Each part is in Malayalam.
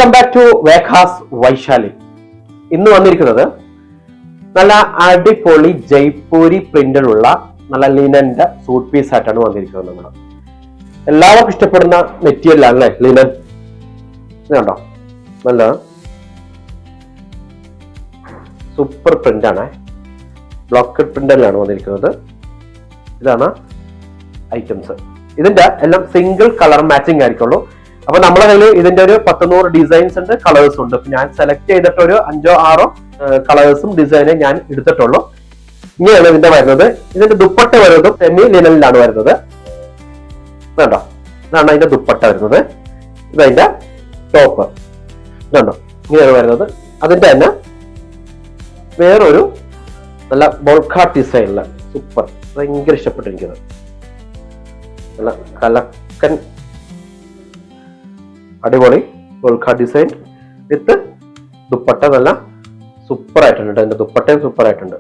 വെൽക്കം ബാക്ക് ടു വേഖാസ് വൈശാലി. ഇന്ന് വന്നിരിക്കുന്നത് നല്ല അടിപൊളി ജയ്പൂരി പ്രിന്റിലുള്ള നല്ല ലിനന്റെ സൂട്ട് പീസ് ആയിട്ടാണ് വന്നിരിക്കുന്നത്. നമ്മൾ എല്ലാവർക്കും ഇഷ്ടപ്പെടുന്ന മെറ്റീരിയൽ ആണല്ലേ ലിനൻ. കണ്ടോ, നല്ല സൂപ്പർ പ്രിന്റ് ആണ്. ബ്ലോക്കഡ് പ്രിന്റിലാണ് വന്നിരിക്കുന്നത്. ഇതാണ് ഐറ്റംസ്. ഇതിന്റെ എല്ലാം സിംഗിൾ കളർ മാച്ചിങ് ആയിരിക്കുള്ളൂ. അപ്പൊ നമ്മളെ കയ്യിൽ ഇതിന്റെ ഒരു 100 ഡിസൈൻസ് ഉണ്ട്, കളേഴ്സ് ഉണ്ട്. ഞാൻ സെലക്ട് ചെയ്തിട്ട് ഒരു 5-6 കളേഴ്സും ഡിസൈനും ഞാൻ എടുത്തിട്ടുള്ളൂ. ഇങ്ങനെയാണ് ഇതിന്റെ വരുന്നത്. ഇതിന്റെ ദുപ്പട്ട വരുന്നത് സെമി ലിനനിലാണ് വരുന്നത്. വേണ്ടോ, ഇതാണ് അതിന്റെ ദുപ്പട്ട വരുന്നത്. ഇതതിന്റെ ടോപ്പ്. ഇതുണ്ടോ, ഇങ്ങനെയാണ് വരുന്നത്. അതിന്റെ തന്നെ വേറൊരു നല്ല ബോൾക്കാട്ട് ഡിസൈനില് സൂപ്പർ, ഭയങ്കര ഇഷ്ടപ്പെട്ടിരിക്കുന്നത്. നല്ല കലക്കൻ അടിപൊളി ബോൾക്കാട്ട് ഡിസൈൻ വിത്ത് ദുപ്പട്ട. നല്ല സൂപ്പർ ആയിട്ടുണ്ട്. അതിന്റെ ദുപ്പട്ടയും സൂപ്പർ ആയിട്ടുണ്ട്.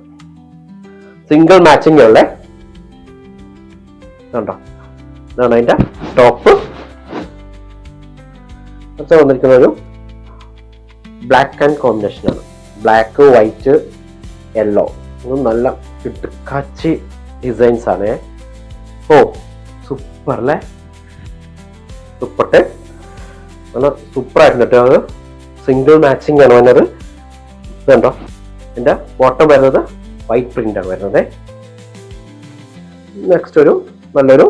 സിംഗിൾ മാച്ചിങ് ഉള്ള കണ്ടോ, ഇതാണ് അതിന്റെ ടോപ്പ്. വന്നിരിക്കുന്ന ഒരു ബ്ലാക്ക് ആൻഡ് കോമ്പിനേഷൻ ആണ്. Black, white, yellow. നല്ല കിട്ടുക്കാച്ചി ഡിസൈൻസ് ആണ്. ഓ സൂപ്പർ അല്ലേ. ദുപ്പട്ട നല്ല സൂപ്പർ ആയിട്ടുണ്ട് കേട്ടോ. അത് സിംഗിൾ മാച്ചിങ് ആണ് വരുന്നത്. ഇതുണ്ടോ, ഇതിന്റെ ബോട്ടം വരുന്നത് വൈറ്റ് പ്രിന്റ് ആണ് വരുന്നത്. നെക്സ്റ്റ് ഒരു നല്ലൊരു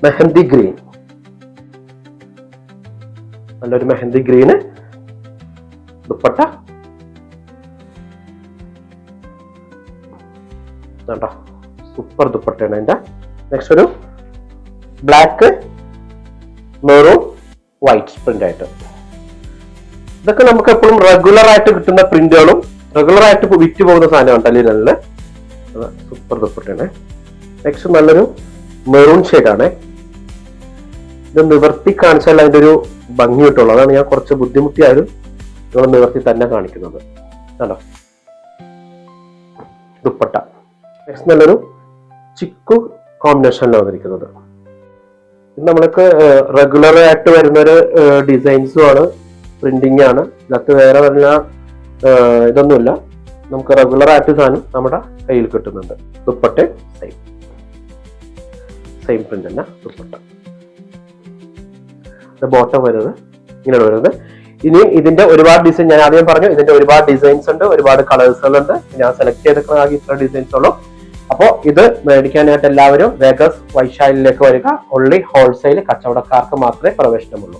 മെഹന്തി ഗ്രീൻ. നല്ലൊരു മെഹന്തി ഗ്രീന് ദുപ്പട്ട. ഇതുണ്ടോ, സൂപ്പർ ദുപ്പട്ടയാണ് അതിന്റെ. നെക്സ്റ്റ് ഒരു ബ്ലാക്ക്, മെറൂൺ, വൈറ്റ് പ്രിന്റ് ആയിട്ട്. ഇതൊക്കെ നമുക്ക് എപ്പോഴും റെഗുലർ ആയിട്ട് കിട്ടുന്ന പ്രിന്റുകളും റെഗുലർ ആയിട്ട് വിറ്റ് പോകുന്ന സാധനമാണ് ടെലിനലില്. സൂപ്പർ ദുപ്പട്ടയാണ്. നെക്സ്റ്റ് നല്ലൊരു മെറൂൺ ഷെയ്ഡാണ്. ഇത് നിവർത്തി കാണിച്ചാൽ അതിന്റെ ഒരു ഭംഗി കിട്ടുള്ളൂ. അതാണ് ഞാൻ കുറച്ച് ബുദ്ധിമുട്ടിയായാലും നിങ്ങൾ നിവർത്തി തന്നെ കാണിക്കുന്നത്. കണ്ടോ, ദുപ്പട്ട. നെക്സ്റ്റ് നല്ലൊരു ചിക്കു കോമ്പിനേഷനിലാണ് വന്നിരിക്കുന്നത്. ഇത് നമ്മൾക്ക് റെഗുലർ ആയിട്ട് വരുന്നൊരു ഡിസൈൻസും ആണ്, പ്രിന്റിംഗ് ആണ്. ഇതിനകത്ത് വേറെ വല്ല ഇതൊന്നുമില്ല. നമുക്ക് റെഗുലർ ആയിട്ട് സാധനം നമ്മുടെ കയ്യിൽ കിട്ടുന്നുണ്ട്. ദുപ്പട്ട സെയിം പ്രിന്റ് തന്നെ ദുപ്പട്ട. ബോട്ടം വരുന്നത് ഇങ്ങനെയാണ് വരുന്നത്. ഇനി ഇതിന്റെ ഒരുപാട് ഡിസൈൻ ഞാൻ ആദ്യം പറഞ്ഞു. ഇതിന്റെ ഒരുപാട് ഡിസൈൻസ് ഉണ്ട്, ഒരുപാട് കളേഴ്സുകളുണ്ട്. ഞാൻ സെലക്ട് ചെയ്തിട്ടുള്ള ആകെ ഇത്ര ഡിസൈൻസ് ഉള്ളൂ. അപ്പോൾ ഇത് മേടിക്കാനായിട്ട് എല്ലാവരും വേഗസ് വൈശാലിയിലേക്ക് വരിക. ഓൺലി ഹോൾസെയിൽ കച്ചവടക്കാർക്ക് മാത്രമേ പ്രവേശനമുള്ളൂ.